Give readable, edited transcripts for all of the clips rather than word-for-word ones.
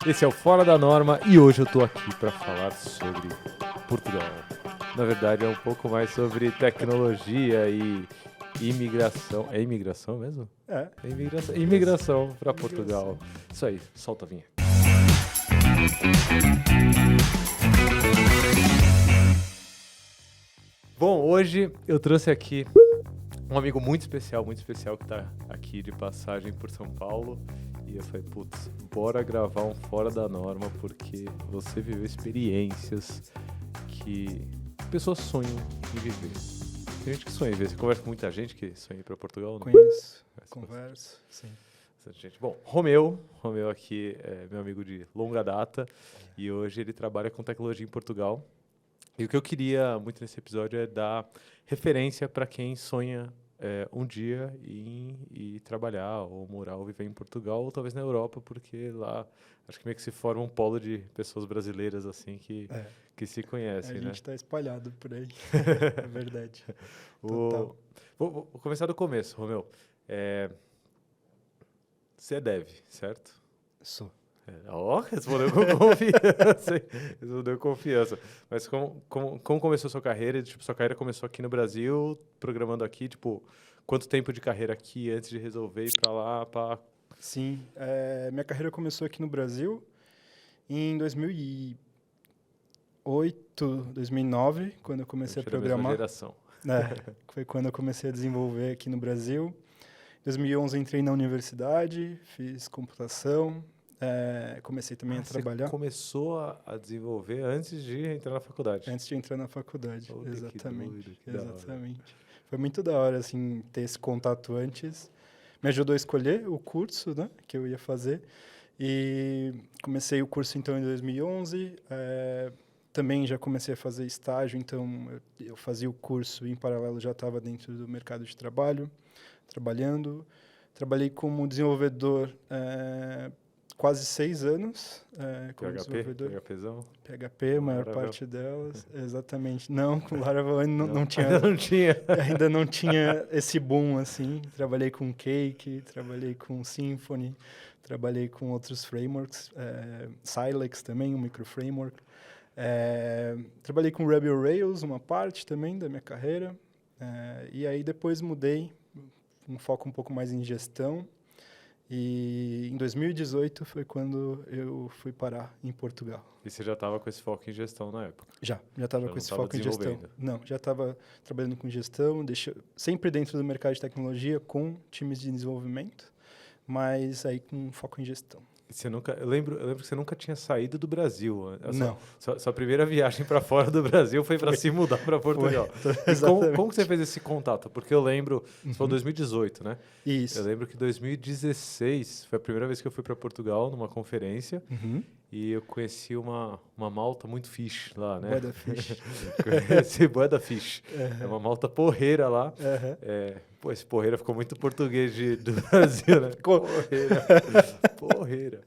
Esse é o Fora da Norma e hoje eu tô aqui para falar sobre Portugal. Na verdade, é um pouco mais sobre tecnologia e imigração. É imigração mesmo? É. É imigração para Portugal. Isso aí, solta a vinheta. Bom, hoje eu trouxe aqui um amigo muito especial que tá aqui de passagem por São Paulo. E eu falei, putz, bora gravar um Fora da Norma, porque você viveu experiências que pessoas sonham em viver. Tem gente que sonha em viver. Você conversa com muita gente que sonha em ir pra Portugal? Não? Conheço, converso, sim. Gente. Bom, Romeu aqui é meu amigo de longa data e hoje ele trabalha com tecnologia em Portugal. E o que eu queria muito nesse episódio é dar referência para quem sonha um dia em trabalhar ou morar ou viver em Portugal ou talvez na Europa, porque lá acho que meio que se forma um polo de pessoas brasileiras assim que se conhecem, A né? gente está espalhado por aí, é verdade. Vou começar do começo, Romeu. Você é dev, certo? Sou. Respondeu com confiança. Respondeu com confiança. Mas como começou a sua carreira? Tipo, sua carreira começou aqui no Brasil, programando aqui, tipo, quanto tempo de carreira aqui antes de resolver ir para lá? Sim, minha carreira começou aqui no Brasil em 2008, 2009, quando eu comecei a programar. Da mesma geração. Foi quando eu comecei a desenvolver aqui no Brasil. Em 2011 entrei na universidade, fiz computação. Comecei também a trabalhar. Você começou a desenvolver antes de entrar na faculdade? Antes de entrar na faculdade, exatamente. Que doido, exatamente. Foi muito da hora, assim, ter esse contato antes. Me ajudou a escolher o curso, né, que eu ia fazer. E comecei o curso, então, em 2011. Também já comecei a fazer estágio, então eu fazia o curso e, em paralelo, já estava dentro do mercado de trabalho, trabalhando. Trabalhei como desenvolvedor quase 6 anos como desenvolvedor. PHPzão? PHP, a maior parte delas, exatamente. Não, com Laravel não tinha. Ainda não tinha esse boom, assim. Trabalhei com Cake, trabalhei com Symfony, trabalhei com outros frameworks, Silex também, um microframework. Trabalhei com Ruby on Rails, uma parte também da minha carreira. E aí depois mudei, um foco um pouco mais em gestão. E em 2018 foi quando eu fui parar em Portugal. E você já estava com esse foco em gestão na época? Já estava com esse foco em gestão. Não, já estava trabalhando com gestão, sempre dentro do mercado de tecnologia, com times de desenvolvimento, mas aí com foco em gestão. Eu lembro que você nunca tinha saído do Brasil. Não. Sua primeira viagem para fora do Brasil foi para se mudar para Portugal. Como que você fez esse contato? Porque eu lembro, você falou 2018, né? Isso. Eu lembro que 2016 foi a primeira vez que eu fui para Portugal numa conferência e eu conheci uma malta muito fish lá, né? Bué da fish. Conheci bué da fish. É uma malta porreira lá. Esse porreira ficou muito português do Brasil, né? Porreira.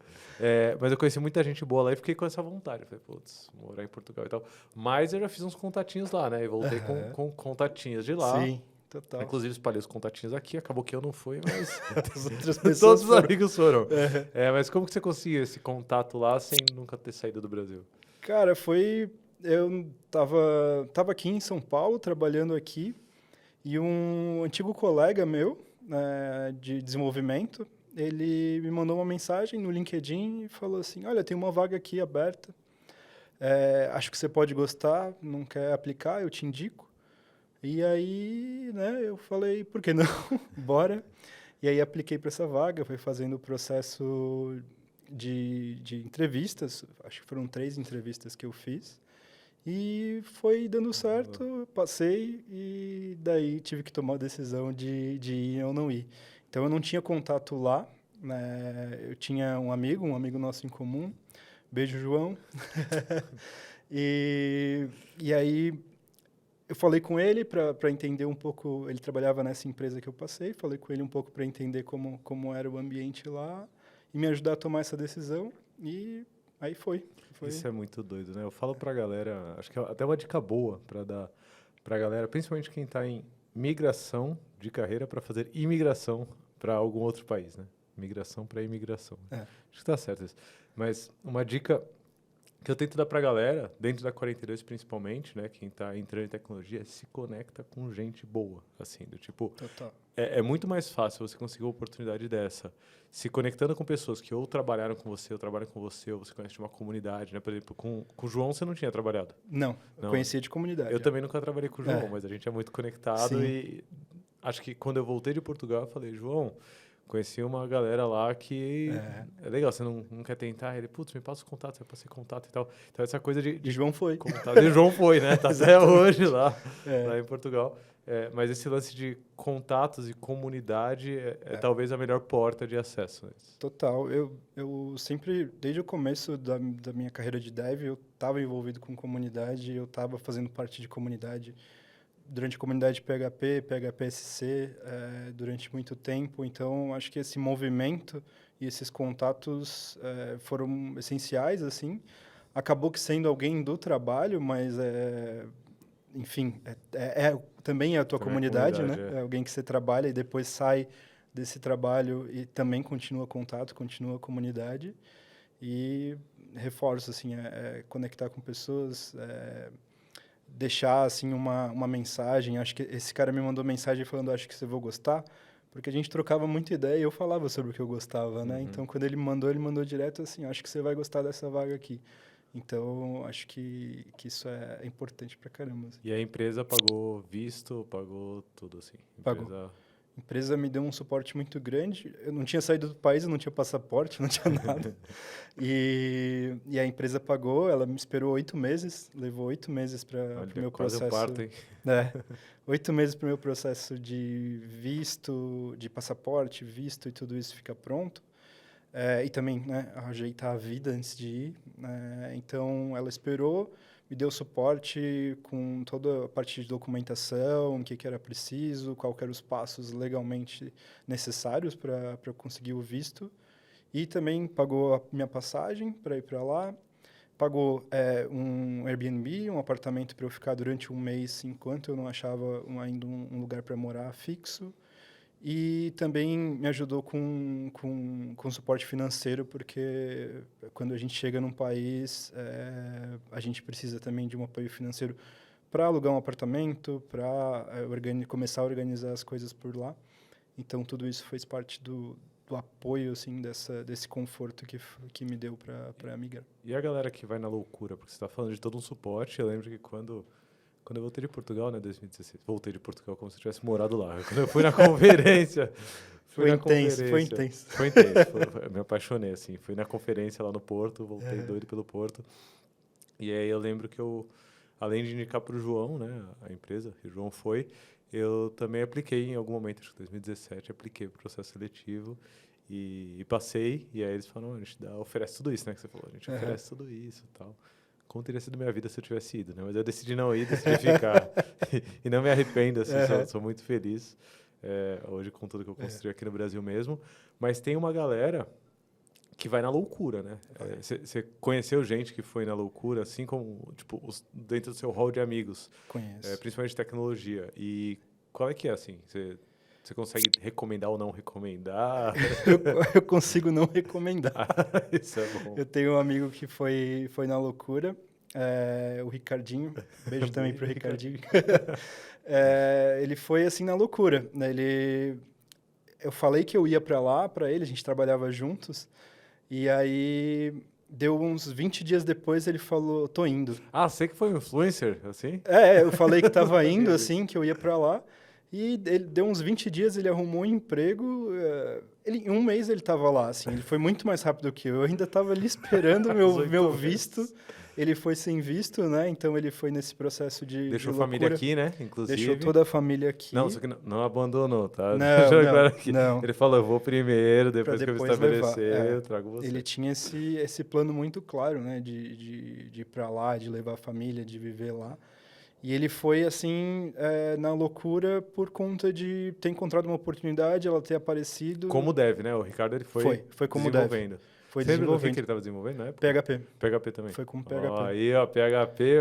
Mas eu conheci muita gente boa lá e fiquei com essa vontade. Falei, putz, morar em Portugal e tal. Mas eu já fiz uns contatinhos lá, né? E voltei com contatinhos de lá. Sim, total. Inclusive, espalhei os contatinhos aqui. Acabou que eu não fui, mas outras pessoas todos os amigos foram. Mas como que você conseguiu esse contato lá sem nunca ter saído do Brasil? Cara, eu tava aqui em São Paulo, trabalhando aqui. E um antigo colega meu, de desenvolvimento, ele me mandou uma mensagem no LinkedIn e falou assim, olha, tem uma vaga aqui aberta, acho que você pode gostar, não quer aplicar, eu te indico. E aí, né, eu falei, por que não? Bora. E aí apliquei para essa vaga, fui fazendo o processo de entrevistas, acho que foram 3 entrevistas que eu fiz. E foi dando certo, passei e daí tive que tomar a decisão de ir ou não ir. Então eu não tinha contato lá, né? Eu tinha um amigo nosso em comum, beijo João. E aí eu falei com ele para entender um pouco, ele trabalhava nessa empresa que eu passei, falei com ele um pouco para entender como era o ambiente lá e me ajudar a tomar essa decisão e aí foi. Isso é muito doido, né? Eu falo pra galera, acho que é até uma dica boa para dar pra galera, principalmente quem tá em migração de carreira para fazer imigração para algum outro país, né? Migração para imigração. Acho que tá certo isso. Mas uma dica que eu tento dar pra galera, dentro da 42 principalmente, né, quem tá entrando em tecnologia, se conecta com gente boa, assim, do tipo, Total. é muito mais fácil você conseguir uma oportunidade dessa, se conectando com pessoas que ou trabalharam com você, ou trabalham com você, ou você conhece de uma comunidade, né, por exemplo, com o João você não tinha trabalhado. Não, eu Não, conhecia de comunidade. eu também nunca trabalhei com o João, É. mas a gente é muito conectado Sim. e acho que quando eu voltei de Portugal, eu falei, João, conheci uma galera lá que é legal, você não quer tentar? Ele, putz, me passa o contato, eu passei contato e tal. Então, essa coisa E João foi. contato. E o João foi, né? Tá até hoje lá em Portugal. Mas esse lance de contatos e comunidade é talvez a melhor porta de acesso. Total. Eu sempre, desde o começo da minha carreira de dev, eu estava envolvido com comunidade, eu estava fazendo parte de comunidade durante a comunidade PHP, PHPSC, durante muito tempo. Então, acho que esse movimento e esses contatos foram essenciais, assim. Acabou que sendo alguém do trabalho, mas, enfim, também é a tua Também comunidade, né? comunidade, É alguém que você trabalha e depois sai desse trabalho e também continua contato, continua a comunidade. E reforço, assim, conectar com pessoas, deixar assim uma mensagem. Acho que esse cara me mandou mensagem falando, acho que você vai gostar, porque a gente trocava muita ideia e eu falava sobre o que eu gostava, né? Então, quando ele mandou direto assim, acho que você vai gostar dessa vaga aqui. Então, acho que isso é importante pra caramba. Assim. E a empresa pagou visto, pagou tudo, assim? Pagou. A empresa me deu um suporte muito grande. Eu não tinha saído do país, eu não tinha passaporte, não tinha nada. E a empresa pagou, ela me esperou 8 meses, levou 8 meses para o meu quase processo. Um parto, hein? 8 meses para o meu processo de visto, de passaporte, visto e tudo isso ficar pronto. E também, né, ajeitar a vida antes de ir. Então, ela esperou, me deu suporte com toda a parte de documentação, o que era preciso, quais eram os passos legalmente necessários para eu conseguir o visto. E também pagou a minha passagem para ir para lá, pagou um Airbnb, um apartamento para eu ficar durante um mês enquanto eu não achava ainda um lugar para morar fixo. E também me ajudou com suporte financeiro, porque quando a gente chega num país, a gente precisa também de um apoio financeiro para alugar um apartamento, para começar a organizar as coisas por lá. Então, tudo isso fez parte do apoio, assim, desse conforto que me deu para migrar. E a galera que vai na loucura? Porque você está falando de todo um suporte. Eu lembro que quando eu voltei de Portugal, né, 2016, voltei de Portugal como se eu tivesse morado lá. Quando eu fui na conferência... Foi intenso. Eu me apaixonei, assim. Fui na conferência lá no Porto, voltei doido pelo Porto. E aí eu lembro que eu, além de indicar para o João, né, a empresa, que o João foi, eu também apliquei em algum momento, acho que 2017, apliquei o processo seletivo e passei. E aí eles falaram, a gente oferece tudo isso, né, que você falou. A gente oferece tudo isso e tal. Como teria sido minha vida se eu tivesse ido, né? Mas eu decidi não ir, decidi ficar. E não me arrependo, assim, sou muito feliz hoje com tudo que eu construí aqui no Brasil mesmo. Mas tem uma galera que vai na loucura, né? Você conheceu gente que foi na loucura, assim como, tipo, dentro do seu hall de amigos? Conheço. Principalmente tecnologia. E qual é que é, assim? Você consegue recomendar ou não recomendar? Eu consigo não recomendar. Isso é bom. Eu tenho um amigo que foi na loucura, o Ricardinho. Beijo também pro Ricardinho. Ele foi assim na loucura. Né? Eu falei que eu ia para lá, para ele, a gente trabalhava juntos. E aí, deu uns 20 dias depois, ele falou, tô indo. Ah, você que foi um influencer, assim? Eu falei que tava indo, assim, que eu ia para lá. E ele deu uns 20 dias, ele arrumou um emprego. Em um mês ele estava lá, assim. Ele foi muito mais rápido que eu. Eu ainda estava ali esperando o meu visto. Ele foi sem visto, né? Então ele foi nesse processo de Deixou de a família aqui, né? Inclusive. Deixou toda a família aqui. Não, só que não abandonou, tá? Não. Ele falou, eu vou primeiro, depois que eu me estabelecer, eu trago você. Ele tinha esse plano muito claro, né? De ir para lá, de levar a família, de viver lá. E ele foi, assim, na loucura por conta de ter encontrado uma oportunidade, ela ter aparecido... Como deve, né? O Ricardo, ele foi como desenvolvendo. Foi Você lembra do desenvolvendo. que ele estava desenvolvendo na época? PHP. PHP também. Foi com PHP. Ó, aí, ó, PHP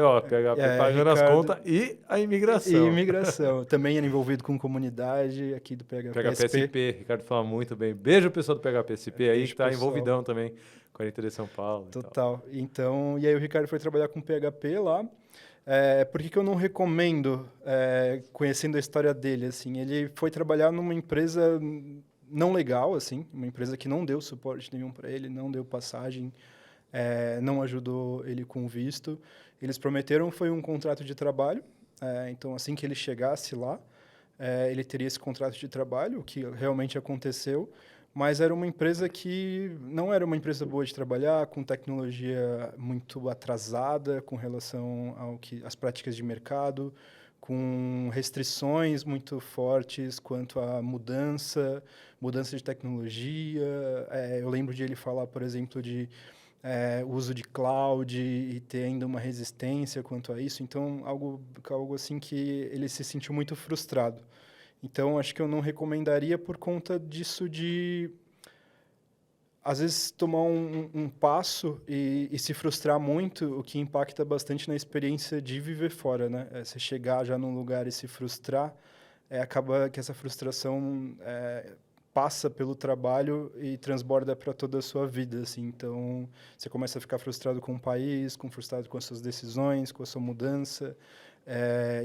pagando as Ricardo, contas e a E imigração. imigração. Também era envolvido com comunidade aqui do PHP PHP SP, Ricardo fala muito bem. Beijo, pessoal do PHP SP aí, Beijo, que tá pessoal. envolvidão também com a Inter de São Paulo. E tal. Total. Então, e aí o Ricardo foi trabalhar com PHP lá. Por que eu não recomendo, conhecendo a história dele, assim? Ele foi trabalhar numa empresa não legal, assim, uma empresa que não deu suporte nenhum para ele, não deu passagem, não ajudou ele com visto. Eles prometeram foi um contrato de trabalho, então assim que ele chegasse lá, ele teria esse contrato de trabalho, o que realmente aconteceu, mas era uma empresa que não era uma empresa boa de trabalhar, com tecnologia muito atrasada com relação às práticas de mercado, com restrições muito fortes quanto à mudança de tecnologia. Eu lembro de ele falar, por exemplo, de uso de cloud e ter ainda uma resistência quanto a isso. Então, algo assim que ele se sentiu muito frustrado. Então, acho que eu não recomendaria por conta disso de, às vezes, tomar um passo e se frustrar muito, o que impacta bastante na experiência de viver fora, né? Você chegar já num lugar e se frustrar, acaba que essa frustração passa pelo trabalho e transborda para toda a sua vida, assim. Então, você começa a ficar frustrado com o país, frustrado com as suas decisões, com a sua mudança.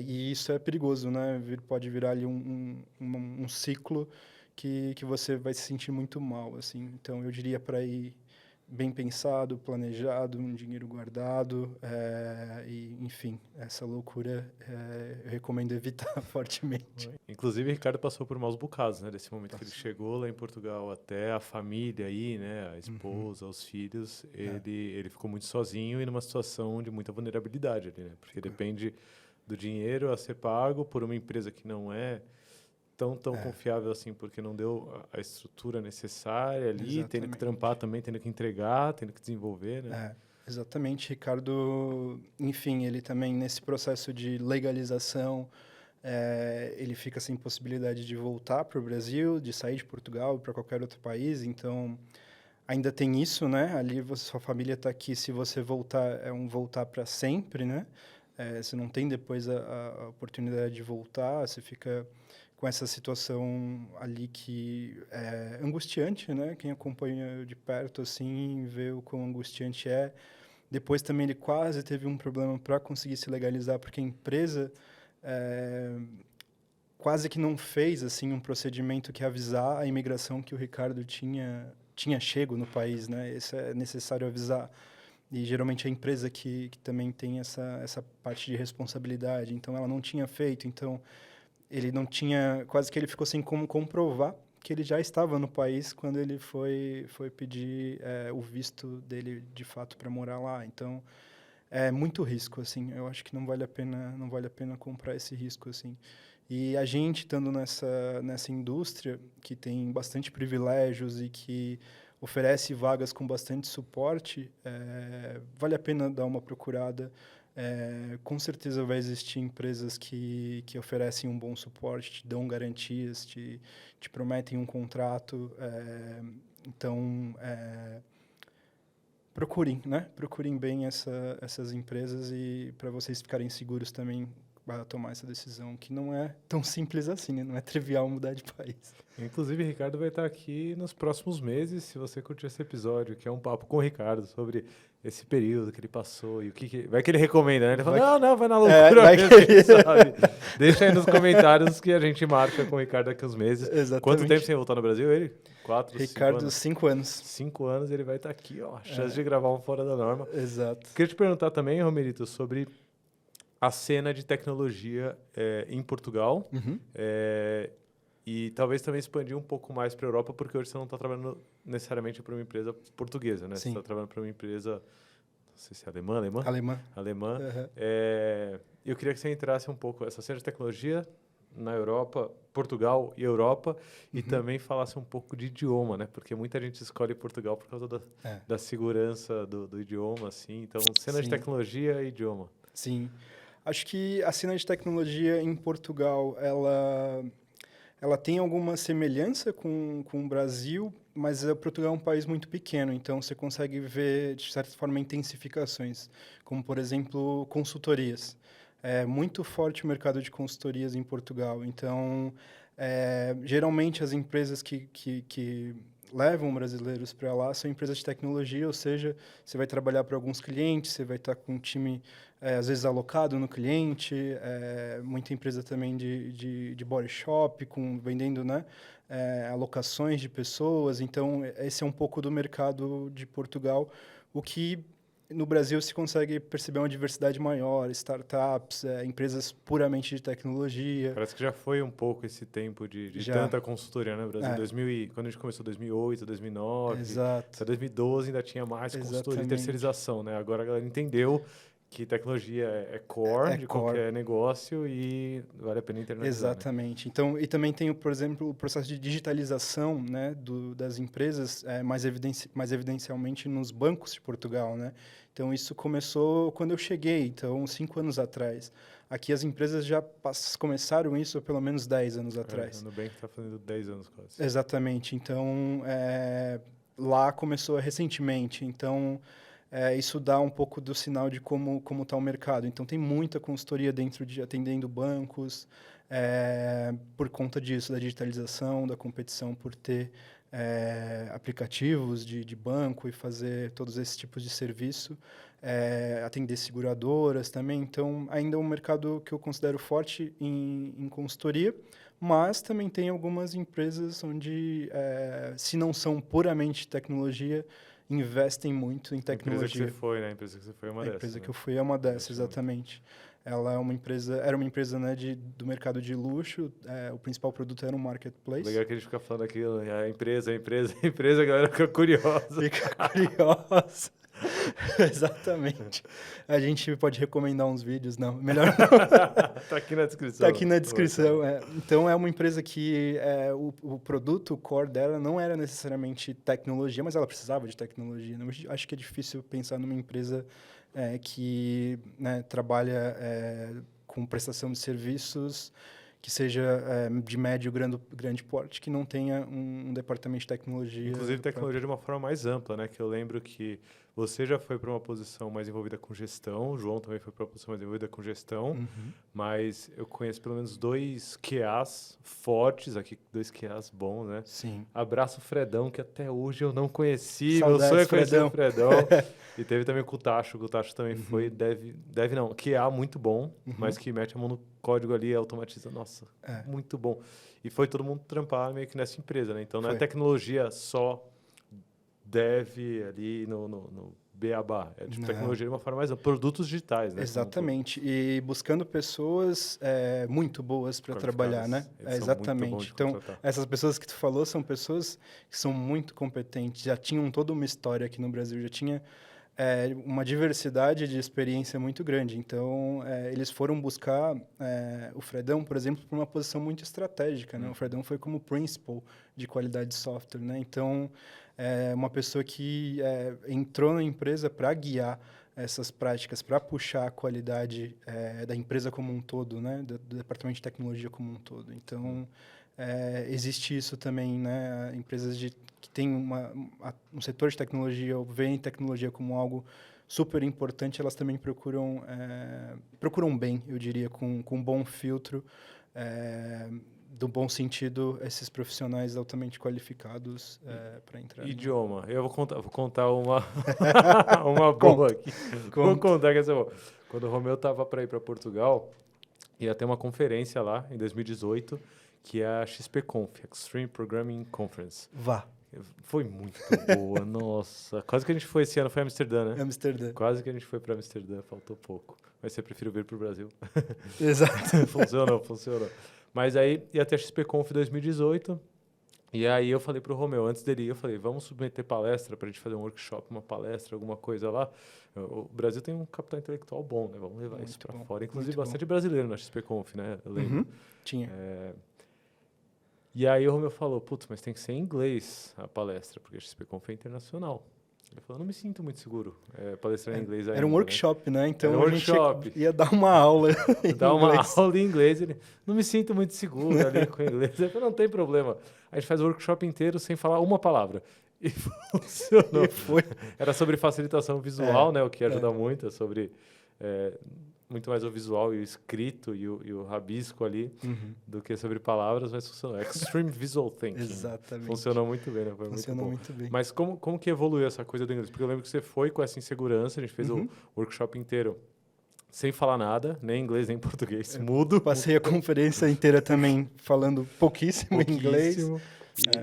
E isso é perigoso, né? Pode virar ali um ciclo que você vai se sentir muito mal, assim. Então, eu diria para ir bem pensado, planejado, um dinheiro guardado, e, enfim, essa loucura eu recomendo evitar fortemente. Inclusive, o Ricardo passou por maus bocados, né? Desse momento que ele chegou lá em Portugal até a família aí, né? A esposa, os filhos, ele ficou muito sozinho e numa situação de muita vulnerabilidade ali, né? Porque depende do dinheiro a ser pago por uma empresa que não é tão confiável assim, porque não deu a estrutura necessária ali, Exatamente. tendo que trampar também, tendo que entregar, tendo que desenvolver, né? Exatamente. Ricardo, enfim, ele também nesse processo de legalização, ele fica sem possibilidade de voltar para o Brasil, de sair de Portugal para qualquer outro país, então ainda tem isso, né? Ali sua família está aqui, se você voltar, é um voltar para sempre, né? Você não tem depois a oportunidade de voltar, você fica com essa situação ali que é angustiante, né? Quem acompanha de perto, assim, vê o quão angustiante é. Depois também ele quase teve um problema para conseguir se legalizar, porque a empresa quase que não fez, assim, um procedimento que avisar a imigração que o Ricardo tinha chego no país, né? Isso é necessário avisar. E geralmente é a empresa que também tem essa parte de responsabilidade. Então, ela não tinha feito. Então, ele não tinha... Quase que ele ficou sem como comprovar que ele já estava no país quando ele foi pedir o visto dele, de fato, para morar lá. Então, é muito risco, assim. Eu acho que não vale a pena comprar esse risco, assim. E a gente, estando nessa indústria, que tem bastante privilégios e que oferece vagas com bastante suporte, vale a pena dar uma procurada. Com certeza vai existir empresas que oferecem um bom suporte, te dão garantias, te prometem um contrato. Então, procurem bem essas empresas e para vocês ficarem seguros também para tomar essa decisão, que não é tão simples assim, né? Não é trivial mudar de país. Inclusive, o Ricardo vai estar aqui nos próximos meses, se você curtir esse episódio, que é um papo com o Ricardo sobre esse período que ele passou e o que vai que ele recomenda, né? Ele fala, não, vai na loucura mesmo, quem sabe. Deixa aí nos comentários que a gente marca com o Ricardo daqui uns meses. Exatamente. Quanto tempo sem voltar no Brasil, ele? 4, Ricardo, 5 5 anos? anos. 5 anos ele vai estar aqui, ó, chance de gravar um Fora da Norma. Exato. Queria te perguntar também, Romerito, sobre a cena de tecnologia em Portugal. Uhum. E talvez também expandir um pouco mais para a Europa, porque hoje você não está trabalhando necessariamente para uma empresa portuguesa, né? Sim. Você está trabalhando para uma empresa, não sei se é alemã? Alemã. Uhum. Eu queria que você entrasse um pouco essa cena de tecnologia na Europa, Portugal e Europa, e também falasse um pouco de idioma, né? Porque muita gente escolhe Portugal por causa da segurança do idioma, assim. Então, cena de tecnologia e idioma. Sim. Acho que a cena de tecnologia em Portugal, ela tem alguma semelhança com o Brasil, mas Portugal é um país muito pequeno, então você consegue ver, de certa forma, intensificações, como, por exemplo, consultorias. É muito forte o mercado de consultorias em Portugal, então, geralmente as empresas que levam brasileiros para lá são empresas de tecnologia, ou seja, você vai trabalhar para alguns clientes, você vai estar com um time, às vezes, alocado no cliente, muita empresa também de body shop, vendendo, né, alocações de pessoas. Então, esse é um pouco do mercado de Portugal, o que no Brasil se consegue perceber uma diversidade maior, startups, empresas puramente de tecnologia. Parece que já foi um pouco esse tempo de Já. tanta consultoria, né, no Brasil? É. 2000 quando a gente começou, 2008, 2009, Exato. até 2012 ainda tinha mais consultoria e Exatamente. terceirização, né? Agora a galera entendeu que tecnologia é core de core. qualquer negócio e vale a pena internalizar. Exatamente. Né? Então, e também tem, por exemplo, o processo de digitalização, né, das empresas, mais evidencialmente nos bancos de Portugal, né? Então, isso começou quando eu cheguei, então, 5 anos atrás. Aqui as empresas já começaram isso há pelo menos 10 anos atrás. O Nubank está fazendo 10 anos quase. Exatamente. Então, lá começou recentemente. Então, isso dá um pouco do sinal de como está o mercado. Então, tem muita consultoria atendendo bancos, por conta disso, da digitalização, da competição por ter aplicativos de banco e fazer todos esses tipos de serviço, atender seguradoras também. Então, ainda é um mercado que eu considero forte em consultoria, mas também tem algumas empresas onde, se não são puramente tecnologia, investem muito em tecnologia. A empresa que você foi, né? A empresa que você foi é uma dessas. A empresa né? que eu fui é uma dessas, exatamente. Ela é uma empresa, era uma empresa, né, do mercado de luxo. O principal produto era um marketplace. Legal que a gente fica falando aquilo, a empresa, a galera fica curiosa. Fica curiosa. Exatamente. A gente pode recomendar uns vídeos, não, melhor não. Tá aqui na descrição. Tá aqui na descrição. Então, é uma empresa que o produto, o core dela, não era necessariamente tecnologia, mas ela precisava de tecnologia. Né? Eu acho que é difícil pensar numa empresa que, né, trabalha com prestação de serviços que seja de médio grande porte, que não tenha um departamento de tecnologia. Inclusive tecnologia de uma forma mais ampla, né? Que eu lembro que você já foi para uma posição mais envolvida com gestão, o João também foi para uma posição mais envolvida com gestão, mas eu conheço pelo menos 2 QAs fortes aqui, 2 QAs bons, né? Sim. Abraço o Fredão, que até hoje eu não conheci, Saudades, meu sonho é conhecer o Fredão. E teve também o Kutacho também foi, QA muito bom, mas que mete a mão no código ali e automatiza, nossa, muito bom. E foi todo mundo trampar meio que nessa empresa, né? Então não é tecnologia só dev ali no beabá, é tipo tecnologia de uma forma mais ampla, produtos digitais, né? Exatamente, e buscando pessoas muito boas para trabalhar, né? Exatamente. Então, essas pessoas que tu falou são pessoas que são muito competentes, já tinham toda uma história aqui no Brasil, já tinha uma diversidade de experiência muito grande. Então, eles foram buscar o Fredão, por exemplo, por uma posição muito estratégica, né? O Fredão foi como principal de qualidade de software, né? Então, uma pessoa que entrou na empresa para guiar essas práticas, para puxar a qualidade da empresa como um todo, né? Do departamento de tecnologia como um todo. Então, existe isso também, né? Empresas que têm um setor de tecnologia ou veem tecnologia como algo super importante, elas também procuram bem, eu diria, com um bom filtro, do bom sentido, esses profissionais altamente qualificados para entrar. Idioma. Eu vou contar uma uma boa aqui. Vou contar que essa é boa. Quando o Romeu estava para ir para Portugal, ia ter uma conferência lá em 2018, que é a XPConf, Extreme Programming Conference. Vá. Foi muito boa, nossa. Quase que a gente foi esse ano, foi Amsterdã, né? Amsterdã. Quase que a gente foi para Amsterdã, faltou pouco. Mas você preferiu vir para o Brasil. Exato. Funcionou. Mas aí ia ter a XPConf 2018, e aí eu falei pro Romeu, antes dele ir, eu falei, vamos submeter palestra pra gente fazer um workshop, uma palestra, alguma coisa lá. O Brasil tem um capital intelectual bom, né? Vamos levar isso pra fora. Inclusive, bastante brasileiro na XPConf, né? Eu lembro. Tinha. E aí o Romeu falou, putz, mas tem que ser em inglês a palestra, porque a XPConf é internacional. Ele falou, não me sinto muito seguro palestrando em inglês ainda. Era um workshop, né? Então era um workshop. Ia dar uma aula em dar uma inglês. aula em inglês. Ele, não me sinto muito seguro ali com o inglês. Eu falei, não tem problema. A gente faz o workshop inteiro sem falar uma palavra. E funcionou. E foi. Era sobre facilitação visual, né? O que ajuda muito, sobre muito mais o visual e o escrito e o rabisco ali do que sobre palavras, mas funcionou. Extreme Visual Thinking. Exatamente. Funcionou muito bem, né? Foi Funcionou muito bom. muito bem. Mas como que evoluiu essa coisa do inglês? Porque eu lembro que você foi com essa insegurança, a gente fez o workshop inteiro sem falar nada, nem inglês, nem português, mudo. Passei a conferência inteira também falando pouquíssimo inglês.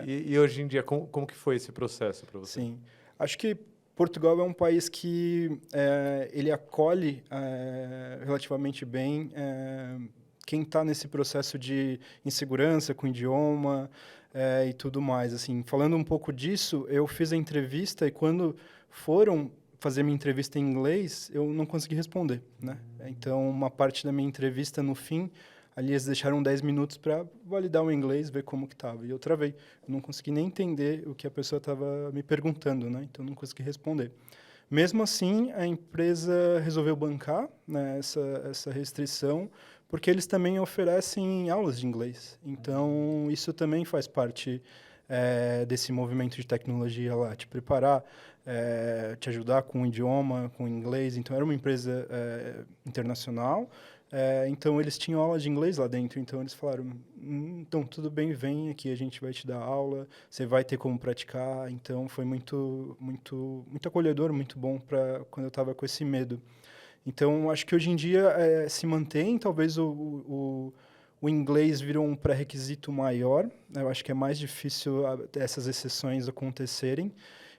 E hoje em dia, como que foi esse processo para você? Sim. Acho que Portugal é um país que ele acolhe relativamente bem quem está nesse processo de insegurança com o idioma e tudo mais. Assim, falando um pouco disso, eu fiz a entrevista e quando foram fazer minha entrevista em inglês, eu não consegui responder, né? Então, uma parte da minha entrevista, no fim, ali eles deixaram 10 minutos para validar o inglês, ver como que estava. E eu travei. Eu não consegui nem entender o que a pessoa estava me perguntando, né? Então, não consegui responder. Mesmo assim, a empresa resolveu bancar, né, essa restrição, porque eles também oferecem aulas de inglês. Então, isso também faz parte desse movimento de tecnologia lá, te preparar, te ajudar com o idioma, com o inglês. Então, era uma empresa internacional. Então, eles tinham aula de inglês lá dentro. Então, eles falaram, então, tudo bem, vem aqui, a gente vai te dar aula, você vai ter como praticar. Então, foi muito acolhedor, muito bom para quando eu estava com esse medo. Então, acho que hoje em dia se mantém, talvez o inglês virou um pré-requisito maior. Eu acho que é mais difícil essas exceções acontecerem.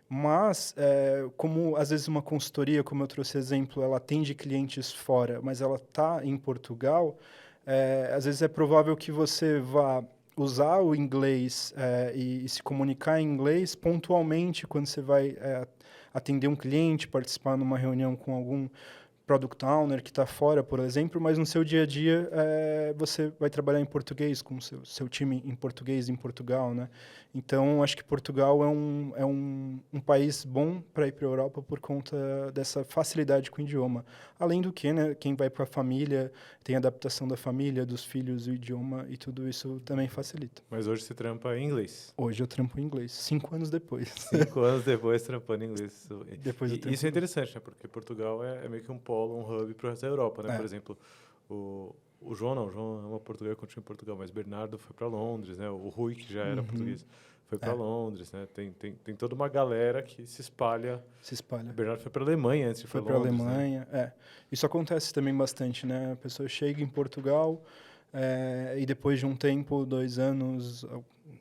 Mas, como às vezes uma consultoria, como eu trouxe exemplo, ela atende clientes fora, mas ela está em Portugal, às vezes é provável que você vá usar o inglês e se comunicar em inglês pontualmente quando você vai atender um cliente, participar numa reunião com algum Product Owner que está fora, por exemplo, mas no seu dia a dia você vai trabalhar em português, com o seu time em português em Portugal, né? Então, acho que Portugal é um país bom para ir para a Europa por conta dessa facilidade com o idioma. Além do que, né, quem vai para a família, tem a adaptação da família, dos filhos, o idioma, e tudo isso também facilita. Mas hoje você trampa em inglês? Hoje eu trampo em inglês, 5 anos depois. 5 anos depois trampando em inglês. Depois eu isso é interessante, né? Porque Portugal é meio que um polo, um hub para o resto da Europa, né? Por exemplo, o João é uma portuguesa, continua em Portugal, mas Bernardo foi para Londres, né? O Rui, que já era português, foi para Londres, né? Tem toda uma galera que se espalha. Bernardo foi para a Alemanha antes de foi para Londres. Foi para a Alemanha, né? Isso acontece também bastante, né? A pessoa chega em Portugal e depois de um tempo, 2 anos,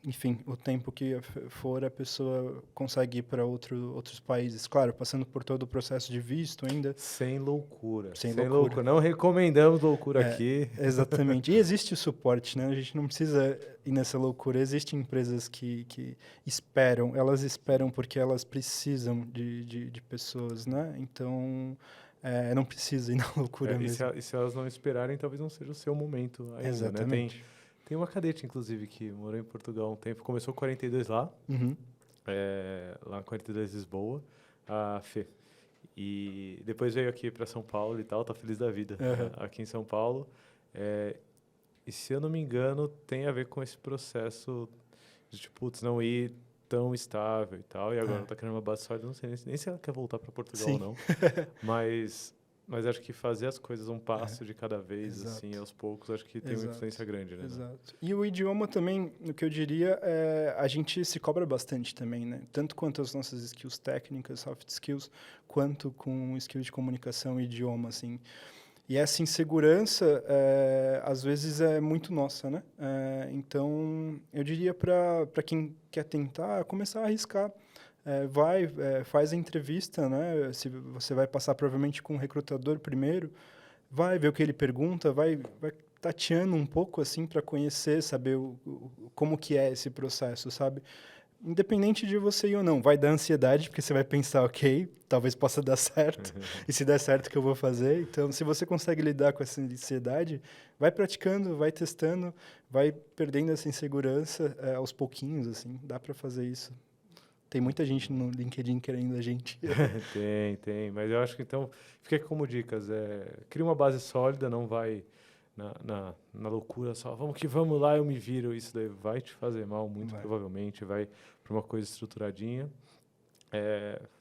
enfim, o tempo que for, a pessoa consegue ir para outros países. Claro, passando por todo o processo de visto ainda. Sem loucura. Sem loucura. Não recomendamos loucura aqui. Exatamente. E existe o suporte, né? A gente não precisa ir nessa loucura. Existem empresas que esperam, elas esperam porque elas precisam de pessoas, né? Então, não precisa ir na loucura mesmo. E se elas não esperarem, talvez não seja o seu momento ainda, Exatamente. Né? Tem uma cadete, inclusive, que morou em Portugal há um tempo. Começou 42 lá. Lá em 42 Lisboa. A Fê. E depois veio aqui para São Paulo e tal. Tá feliz da vida aqui em São Paulo. E se eu não me engano, tem a ver com esse processo de, tipo, putz, não ir tão estável e tal. E agora ela tá querendo uma base sólida. Não sei nem se ela quer voltar para Portugal ou não. Mas acho que fazer as coisas um passo de cada vez, assim, aos poucos, acho que tem uma influência grande, né? Exato. E o idioma também, o que eu diria, a gente se cobra bastante também, né? Tanto quanto as nossas skills técnicas, soft skills, quanto com skills de comunicação e idioma, assim. E essa insegurança, às vezes, é muito nossa, né? Então, eu diria para quem quer tentar, começar a arriscar. Faz a entrevista, né? Se você vai passar provavelmente com o recrutador primeiro, vai ver o que ele pergunta, vai tateando um pouco assim para conhecer, saber como que é esse processo, sabe? Independente de você ir ou não, vai dar ansiedade porque você vai pensar, ok, talvez possa dar certo, e se der certo, o que eu vou fazer? Então, se você consegue lidar com essa ansiedade, vai praticando, vai testando, vai perdendo essa insegurança aos pouquinhos, assim, dá para fazer isso. Tem muita gente no LinkedIn querendo a gente. Tem. Mas eu acho que, então, fica como dicas. Cria uma base sólida, não vai na loucura só, vamos que vamos lá, eu me viro. Isso daí vai te fazer mal, muito provavelmente. Vai para uma coisa estruturadinha.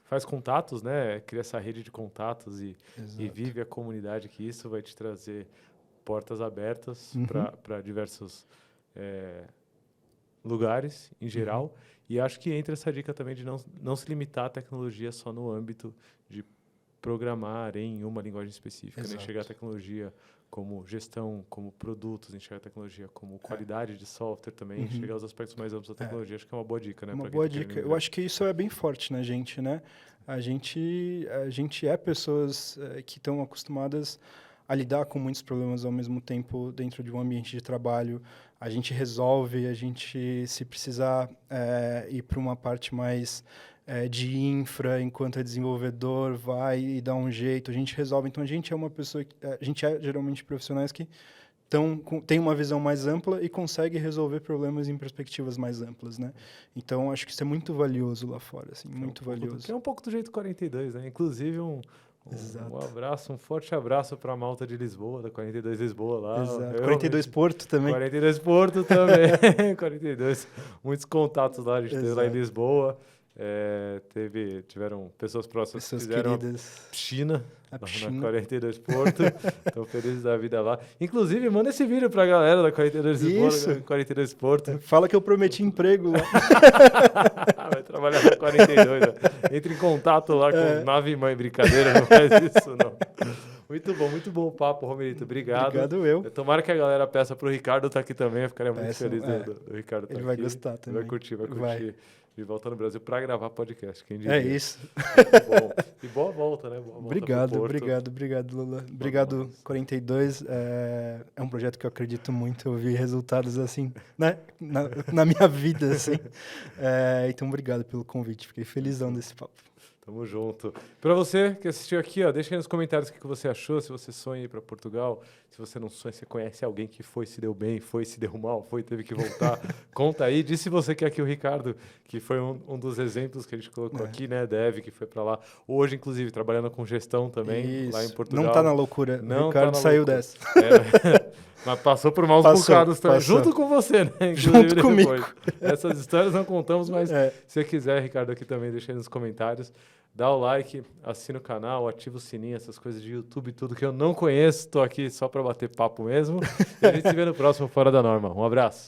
Faz contatos, né? Cria essa rede de contatos e vive a comunidade, que isso vai te trazer portas abertas para diversos lugares, em geral. E acho que entra essa dica também de não se limitar à tecnologia só no âmbito de programar em uma linguagem específica, né? Enxergar a tecnologia como gestão, como produtos, enxergar a tecnologia como qualidade de software também, enxergar os aspectos mais amplos da tecnologia. Acho que é uma boa dica, né? Uma boa dica. Eu acho que isso é bem forte na gente, né? A gente é pessoas que estão acostumadas a lidar com muitos problemas ao mesmo tempo dentro de um ambiente de trabalho. A gente resolve, a gente, se precisar ir para uma parte mais de infra, enquanto é desenvolvedor, vai e dá um jeito, a gente resolve. Então, a gente é uma pessoa, a gente é geralmente profissionais que tem uma visão mais ampla e consegue resolver problemas em perspectivas mais amplas, né? Então, acho que isso é muito valioso lá fora, assim, muito valioso. Que é um pouco do jeito 42, né? Inclusive, um abraço, um forte abraço para a malta de Lisboa, da 42 Lisboa lá. Exato. 42 Porto também. 42 Porto também. 42. Muitos contatos lá, a gente teve lá em Lisboa. Tiveram pessoas próximas que fizeram piscina na 42 Porto. Estão felizes da vida lá. Inclusive, manda esse vídeo pra galera da 42 Lisboa, 42 Porto. Fala que eu prometi emprego lá. Vai trabalhar na 42. Né? Entre em contato lá com nave mãe. Brincadeira, não faz isso não. Muito bom o papo, Romerito. Obrigado. Obrigado eu. Tomara que a galera peça pro Ricardo estar aqui também. Eu ficaria muito feliz do Ricardo estar aqui. Ele vai gostar também. Vai curtir. E voltar no Brasil para gravar podcast. Quem diria? É isso. Bom. E boa volta, né? Boa volta obrigado, Lula. Obrigado, 42. É um projeto que eu acredito muito. Eu vi resultados assim, né? na minha vida, assim. Então, obrigado pelo convite. Fiquei felizão desse papo. Tamo junto. Para você que assistiu aqui, deixa aí nos comentários o que você achou, se você sonha ir para Portugal, se você não sonha, você conhece alguém que foi, se deu bem, foi, se deu mal, teve que voltar. Conta aí. Diz se você quer aqui o Ricardo, que foi um dos exemplos que a gente colocou aqui, né? Dev, que foi para lá. Hoje, inclusive, trabalhando com gestão também, lá em Portugal. Não tá na loucura. Não, o Ricardo saiu dessa. Mas passou por maus bocados também, junto com você, né? Junto comigo. Essas histórias não contamos, mas se você quiser, Ricardo, aqui também, deixa aí nos comentários. Dá o like, assina o canal, ativa o sininho, essas coisas de YouTube, tudo que eu não conheço. Tô aqui só para bater papo mesmo. E a gente se vê no próximo Fora da Norma. Um abraço.